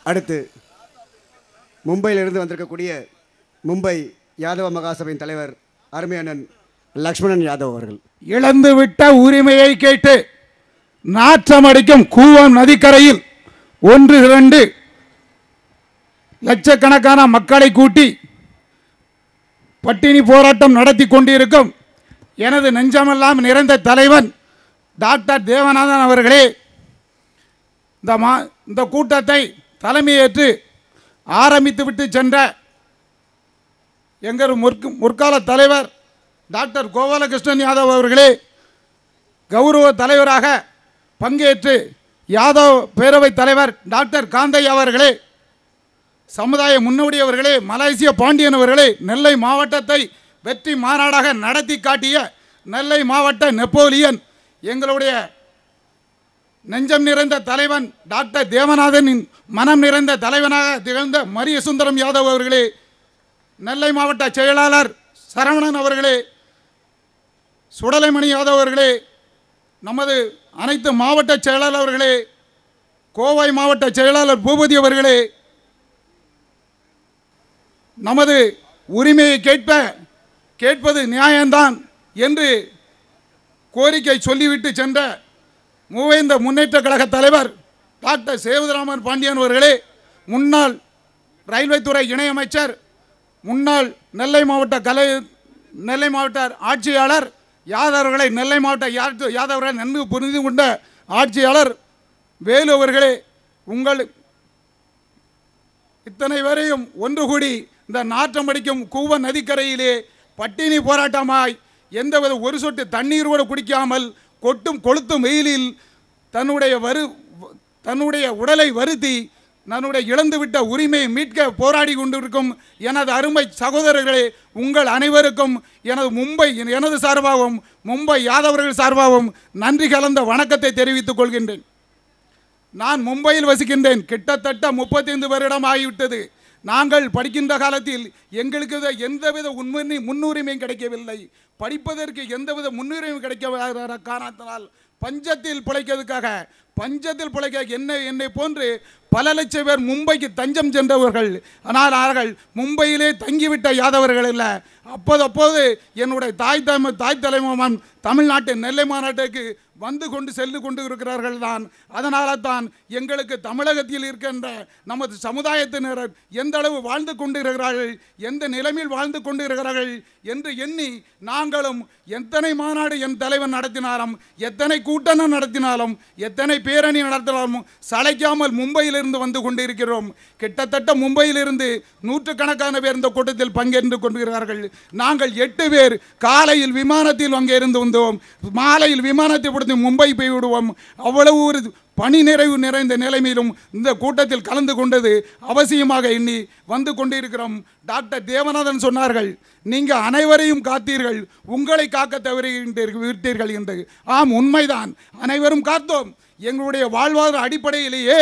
அடுத்து மும்பையிலிருந்து வந்திருக்கக்கூடிய மும்பை யாதவ மகாசபையின் தலைவர் அருமையண்ணன் லக்ஷ்மணன் யாதவ் அவர்கள். இழந்துவிட்ட உரிமையை கேட்டு நாற்றமடிக்கும் கூவம் நதிக்கரையில் 1-2 லட்சக்கணக்கான மக்களை கூட்டி பட்டினி போராட்டம் நடத்தி கொண்டிருக்கும் எனது நெஞ்சமெல்லாம் நிறைந்த தலைவன் டாக்டர் தேவநாதன் அவர்களே, இந்த கூட்டத்தை தலைமையேற்று ஆரம்பித்துவிட்டு சென்ற எங்கள் முற்கால தலைவர் டாக்டர் கோபாலகிருஷ்ணன் யாதவ் அவர்களே, கௌரவ தலைவராக பங்கேற்று யாதவ் பேரவைத் தலைவர் டாக்டர் காந்தையா அவர்களே, சமுதாய முன்னோடியவர்களே, மலேசிய பாண்டியன் அவர்களே, நெல்லை மாவட்டத்தை வெற்றி மாநாடாக நடத்தி காட்டிய நெல்லை மாவட்ட நெப்போலியன், எங்களுடைய நெஞ்சம் நிறைந்த தலைவன் டாக்டர் தேவநாதனின் மனம் நிறைந்த தலைவனாக திகழ்ந்த மரிய சுந்தரம் யாதவ் அவர்களே, நெல்லை மாவட்ட செயலாளர் சரவணன் அவர்களே, சுடலைமணி யாதவ் அவர்களே, நமது அனைத்து மாவட்ட செயலாளர் அவர்களே, கோவை மாவட்ட செயலாளர் பூபதி அவர்களே, நமது உரிமையை கேட்பது நியாயம்தான் என்று கோரிக்கை சொல்லிவிட்டு சென்ற மூவேந்த முன்னேற்ற கழக தலைவர் டாக்டர் சேதுராமன் பாண்டியன் அவர்களே, முன்னாள் ரயில்வே துறை இணையமைச்சர், முன்னாள் நெல்லை மாவட்ட ஆட்சியாளர் யாதவர்களை நெல்லை மாவட்ட யாதவர்களை நன்கு புரிந்து கொண்ட ஆட்சியாளர் வேலு அவர்களே, உங்கள் இத்தனை வரையும் ஒன்று கூடி இந்த நாற்றம் அடிக்கும் கூவ நதிக்கரையிலே பட்டினி போராட்டமாய் எந்தவித ஒரு சொட்டு தண்ணீர் கூட குடிக்காமல் கொளுத்தும் வெயிலில் தன்னுடைய உடலை வருத்தி தன்னுடைய இழந்துவிட்ட உரிமையை மீட்க போராடி கொண்டிருக்கும் எனது அருமை சகோதரர்களே, உங்கள் அனைவருக்கும் எனது சார்பாகவும் மும்பை யாதவர்கள் சார்பாகவும் நன்றி கலந்த வணக்கத்தை தெரிவித்துக் கொள்கின்றேன். நான் மும்பையில் வசிக்கின்றேன். கிட்டத்தட்ட 35 வருடம் ஆகிவிட்டது. நாங்கள் படிக்கின்ற காலத்தில் எங்களுக்கு எந்தவித முன்னுரிமையும் கிடைக்கவில்லை. படிப்பதற்கு எந்தவித முன்னுரிமையும் கிடைக்க காரணத்தினால் பஞ்சத்தில் பிழைக்க என்னை போன்று பல லட்சம் பேர் மும்பைக்கு தஞ்சம் சென்றவர்கள். ஆனால் அவர்கள் மும்பையிலே தங்கிவிட்ட யாதவர்கள் இல்லை. அப்போது என்னுடைய தாய் தலைமாமன் தமிழ்நாட்டு நெல்லை மாநாட்டுக்கு சென்று கொண்டு இருக்கிறார்கள் தான். அதனால தான் எங்களுக்கு தமிழகத்தில் இருக்கின்ற நமது சமுதாயத்தினர் எந்த அளவு வாழ்ந்து கொண்டிருக்கிறார்கள், எந்த நிலைமையில் வாழ்ந்து கொண்டிருக்கிறார்கள் என்று எண்ணி நாங்களும் எத்தனை மாநாடு என் தலைவன் நடத்தினாலும், எத்தனை கூட்டணம் நடத்தினாலும், எத்தனை பேரணி நடத்தினாலும் சளைக்காமல் மும்பையிலிருந்து வந்து கொண்டிருக்கிறோம். கிட்டத்தட்ட மும்பையிலிருந்து 100கணக்கான பேர் இந்த கூட்டத்தில் பங்கேற்று கொண்டிருக்கிறார்கள். நாங்கள் 8 பேர் காலையில் விமானத்தில் அங்கே இருந்து வந்தோம், மாலையில் விமானத்தை பிடித்து மும்பை போய் விடுவோம். அவ்வளவு ஒரு பணி நிறைந்த நிலைமையிலும் இந்த கூட்டத்தில் கலந்து கொண்டது அவசியமாக எண்ணி வந்து கொண்டிருக்கிறோம். டாக்டர் தேவநாதன் சொன்னார்கள், நீங்கள் அனைவரையும் காத்தீர்கள், உங்களை காக்க தவறிவிட்டீர்கள் என்று. ஆம், உண்மைதான். அனைவரும் காத்தோம். எங்களுடைய வாழ்வாதார அடிப்படையிலேயே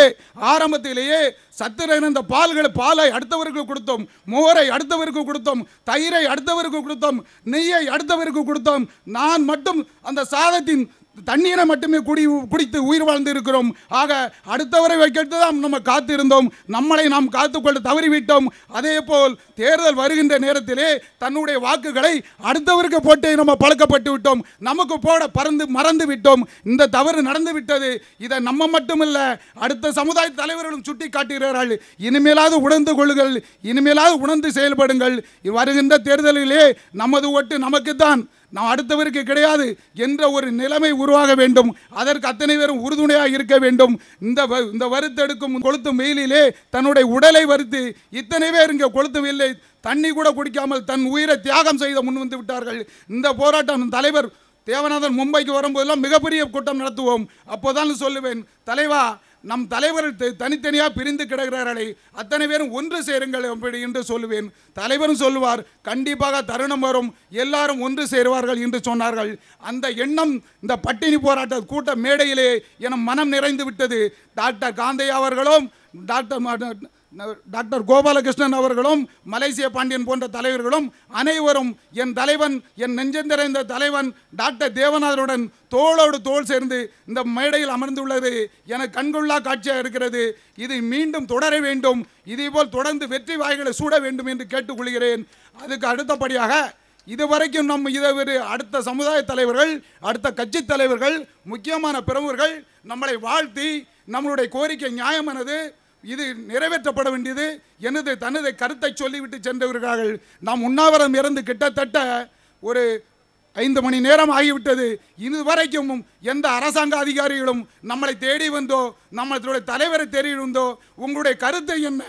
ஆரம்பத்திலேயே சத்து நிறைந்த பாலை அடுத்தவருக்கு கொடுத்தோம், மோரை அடுத்தவருக்கு கொடுத்தோம், தயிரை அடுத்தவருக்கு கொடுத்தோம், நெய்யை அடுத்தவருக்கு கொடுத்தோம். நான் மட்டும் அந்த சாதத்தின் தண்ணீரை மட்டுமே குடித்து உயிர் வாழ்ந்து இருக்கிறோம். ஆக அடுத்தவரை வைக்கிறது தான் நம்ம காத்திருந்தோம். நம்மளை நாம் காத்துக்கொள்ள தவறிவிட்டோம். அதே போல் தேர்தல் வருகின்ற நேரத்திலே தன்னுடைய வாக்குகளை அடுத்தவருக்கு போட்டு நம்ம பழக்கப்பட்டு விட்டோம். நமக்கு போட மறந்து விட்டோம். இந்த தவறு நடந்து விட்டது. இதை நம்ம மட்டுமல்ல, அடுத்த சமுதாய தலைவர்களும் சுட்டி காட்டுகிறார்கள். இனிமேலாவது உணர்ந்து கொள்ளுங்கள், இனிமேலாவது உணர்ந்து செயல்படுங்கள். வருகின்ற தேர்தலிலே நமது ஓட்டு நமக்குத்தான், நாம் அடுத்தவருக்கு கிடையாது என்ற ஒரு நிலைமை உருவாக வேண்டும். அதற்கு அத்தனை பேரும் உறுதுணையாக இருக்க வேண்டும். இந்த வறுத்தெடுக்கும் கொளுத்தும் வெயிலிலே தன்னுடைய உடலை வறுத்து இத்தனை பேர் இங்கே கொளுத்தும் வெயிலை தண்ணி கூட குடிக்காமல் தன் உயிரை தியாகம் செய்த முன் வந்து விட்டார்கள். இந்த போராட்டம் தலைவர் தேவநாதன் மும்பைக்கு வரும்போதெல்லாம் மிகப்பெரிய கூட்டம் நடத்துவோம். அப்போதான் சொல்லுவேன், தலைவா, நம் தலைவர்கள் தனித்தனியாக பிரிந்து கிடக்கிறார்களே, அத்தனை பேரும் ஒன்று சேருங்கள் அப்படி என்று சொல்லுவேன். தலைவரும் சொல்லுவார், கண்டிப்பாக தருணம் வரும், எல்லாரும் ஒன்று சேருவார்கள் என்று சொன்னார்கள். அந்த எண்ணம் இந்த பட்டினி போராட்ட கூட்ட மேடையிலே என மனம் நிறைந்து விட்டது. டாக்டர் காந்தையா அவர்களும் டாக்டர் கோபாலகிருஷ்ணன் அவர்களும் மலேசிய பாண்டியன் போன்ற தலைவர்களும் அனைவரும் என் தலைவன், என் நெஞ்சந்திருந்த தலைவன் டாக்டர் தேவநாதருடன் தோளோடு தோள் சேர்ந்து இந்த மேடையில் அமர்ந்துள்ளது எனக்கு கண்கொள்ளா காட்சியாக இருக்கிறது. இது மீண்டும் தொடர வேண்டும், இதேபோல் தொடர்ந்து வெற்றி வாய்களை சூட வேண்டும் என்று கேட்டுக்கொள்கிறேன். அதுக்கு அடுத்தபடியாக இதுவரைக்கும் அடுத்த சமுதாய தலைவர்கள், அடுத்த கட்சி தலைவர்கள், முக்கியமான பிரமுகர்கள் நம்மளை வாழ்த்தி நம்மளுடைய கோரிக்கை நியாயமானது, இது நிறைவேற்றப்பட வேண்டியது தனது கருத்தை சொல்லிவிட்டு சென்றவர்கள். நாம் உண்ணாவிரதம் இருந்து கிட்டத்தட்ட ஒரு 5 மணி நேரம் ஆகிவிட்டது. இதுவரைக்கும் எந்த அரசாங்க அதிகாரிகளும் நம்மளை தேடி வந்தோ, நம்மளுடைய தலைவரை தேடி வந்தோ, உங்களுடைய கருத்தை என்ன,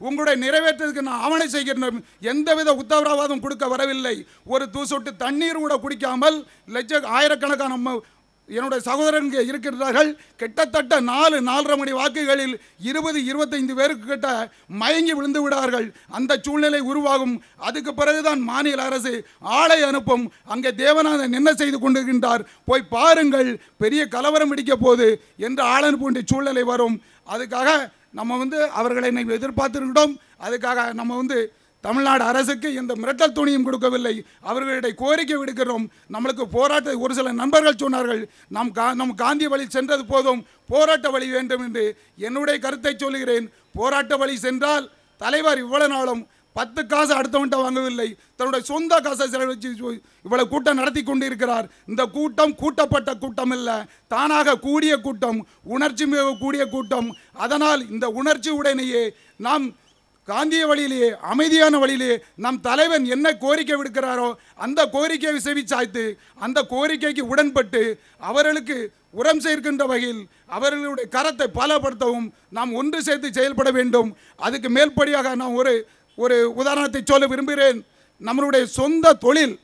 உங்களுடைய நிறைவேற்றத்துக்கு நான் ஆவணை செய்கிறேன், எந்தவித உத்தரவாதம் கொடுக்க வரவில்லை. ஒரு தூசொட்டு தண்ணீர் கூட குடிக்காமல் ஆயிரக்கணக்கான என்னுடைய சகோதரர்கள் இருக்கிறார்கள். கிட்டத்தட்ட 4-4:30 மணி வாக்குகளில் 20-25 பேருக்கு கிட்ட மயங்கி விழுந்து விடார்கள். அந்த சூழ்நிலை உருவாகும். அதுக்கு பிறகுதான் மாநில அரசு ஆளை அனுப்பும். அங்கே தேவநாதன் என்ன செய்து கொண்டிருக்கின்றார், போய் பாருங்கள், பெரிய கலவரம் இடிக்க போது என்று ஆள் அனுப்ப வேண்டிய சூழ்நிலை வரும். அதுக்காக நம்ம அவர்களை எதிர்பார்த்திருக்கிறோம். அதுக்காக நம்ம தமிழ்நாடு அரசுக்கு எந்த மிரட்டல் துணியும் கொடுக்கவில்லை. அவர்களுடைய கோரிக்கை விடுக்கிறோம். நம்மளுக்கு போராட்ட ஒரு சில நண்பர்கள் சொன்னார்கள், நம் காந்திய வழி சென்றது போதும், போராட்ட வழி வேண்டும் என்று. என்னுடைய கருத்தை சொல்கிறேன். போராட்ட வழி சென்றால் தலைவர் இவ்வளவு நாளும் 10 காசு அடுத்தவன்ட்ட வாங்கவில்லை, தன்னுடைய சொந்த காசை செலவழிச்சு இவ்வளவு கூட்டம் நடத்தி கொண்டிருக்கிறார். இந்த கூட்டம் கூட்டப்பட்ட கூட்டம் இல்லை, தானாக கூடிய கூட்டம், உணர்ச்சி மிக கூடிய கூட்டம். அதனால் இந்த உணர்ச்சி உடனேயே நாம் காந்திய வழியிலேயே, அமைதியான வழியிலே நம் தலைவன் என்ன கோரிக்கை விடுக்கிறாரோ அந்த கோரிக்கையை செவிச்சாய்த்து அந்த கோரிக்கைக்கு உடன்பட்டு அவர்களுக்கு உரம் சேர்க்கின்ற வகையில் அவர்களுடைய கரத்தை பலப்படுத்தவும் நாம் ஒன்று சேர்த்து செயல்பட வேண்டும். அதுக்கு மேல்படியாக நான் ஒரு உதாரணத்தை சொல்ல விரும்புகிறேன். நம்மளுடைய சொந்த தொழில்,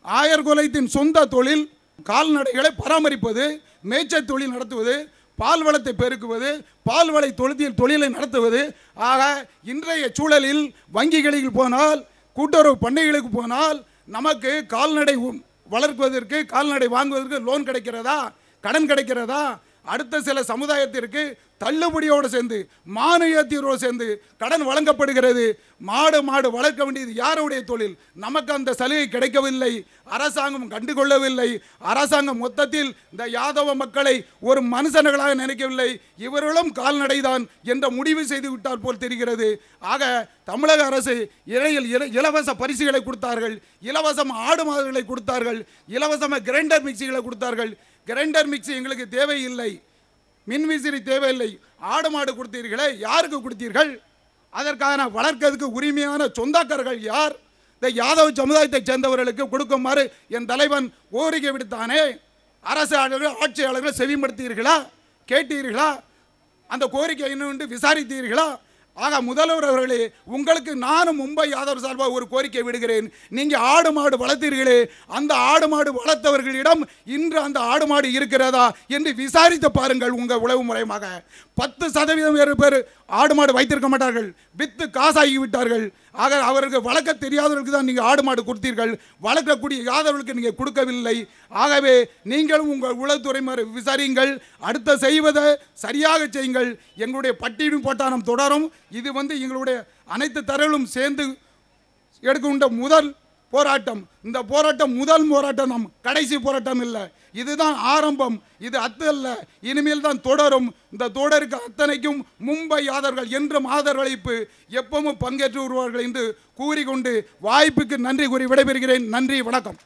ஆயர்குலத்தின் சொந்த தொழில் கால்நடைகளை பராமரிப்பது, மேய்ச்சல் தொழில் நடத்துவது, பால் வளத்தை பெருக்குவது, பால்வளை தொழிலை நடத்துவது. ஆக இன்றைய சூழலில் வங்கிகளில் போனால், கூட்டுறவு பண்ணைகளுக்கு போனால் நமக்கு கால்நடை வளர்ப்பதற்கு, கால்நடை வாங்குவதற்கு லோன் கிடைக்கிறதா, கடன் கிடைக்கிறதா? அடுத்த சில சமுதாயத்திற்கு தள்ளுபடியோடு சேர்ந்து, மானியத்தோடு சேர்ந்து கடன் வழங்கப்படுகிறது. மாடு வளர்க்க வேண்டியது யாருடைய தொழில்? நமக்கு அந்த சலுகை கிடைக்கவில்லை, அரசாங்கம் கண்டுகொள்ளவில்லை. அரசாங்கம் மொத்தத்தில் இந்த யாதவ மக்களை ஒரு மனுஷர்களாக நினைக்கவில்லை, இவர்களும் கால்நடைதான் என்ற முடிவு செய்து விட்டால் போல் தெரிகிறது. ஆக தமிழக அரசு இலவச பரிசுகளை கொடுத்தார்கள், இலவசம் ஆடு மாடுகளை கொடுத்தார்கள், இலவசமாக கிரைண்டர் மிக்சிகளை கொடுத்தார்கள். கிரைண்டர் மிக்சி எங்களுக்கு தேவையில்லை, மின்விசிறி தேவையில்லை. ஆடு மாடு கொடுத்தீர்களே, யாருக்கு கொடுத்தீர்கள்? அதற்கான வளர்க்கிறதுக்கு உரிமையான சொந்தக்காரர்கள் யார்? இந்த யாதவ சமுதாயத்தை சேர்ந்தவர்களுக்கு கொடுக்குமாறு என் தலைவன் கோரிக்கை விடுத்தானே. அரசு ஆட்சியாளர்கள் செவிமடுத்தீர்களா, கேட்டீர்களா? அந்த கோரிக்கை என்னவென்று விசாரித்தீர்களா? ஆக முதல்வர் அவர்களே, உங்களுக்கு நானும் மும்பை யாதவர் சார்பாக ஒரு கோரிக்கை விடுகிறேன். நீங்கள் ஆடு மாடு வளர்த்தீர்களே, அந்த ஆடு மாடு வளர்த்தவர்களிடம் இன்று அந்த ஆடு மாடு இருக்கிறதா என்று விசாரித்து பாருங்கள். உங்கள் உளவு முறையமாக 10% பேர் ஆடு மாடு வைத்திருக்க மாட்டார்கள், வித்து காசாகி விட்டார்கள். ஆக அவருக்கு வளர்க்க தெரியாதவர்களுக்கு தான் நீங்கள் ஆடு மாடு கொடுத்தீர்கள், வளர்க்கக்கூடிய யாதவர்களுக்கு நீங்கள் கொடுக்கவில்லை. ஆகவே நீங்களும் உங்கள் உளவுத்துறை விசாரியுங்கள், அடுத்த செய்வதை சரியாக செய்யுங்கள். எங்களுடைய பட்டியலும் போட்டானம் தொடரும். இது எங்களுடைய அனைத்து தரவும் சேர்ந்து எடுக்கின்ற முதல் போராட்டம். இந்த போராட்டம் முதல் போராட்டம், நம் கடைசி போராட்டம் இல்லை. இதுதான் ஆரம்பம், இது அல்ல, இனிமேல் தான் தொடரும். இந்த தொடருக்கு அத்தனைக்கும் மும்பை யாதவர்கள் என்றும் ஆதரவளிப்பு, எப்பவும் பங்கேற்று வருவார்கள் என்று கூறிக்கொண்டு வாய்ப்புக்கு நன்றி கூறி விடைபெறுகிறேன். நன்றி, வணக்கம்.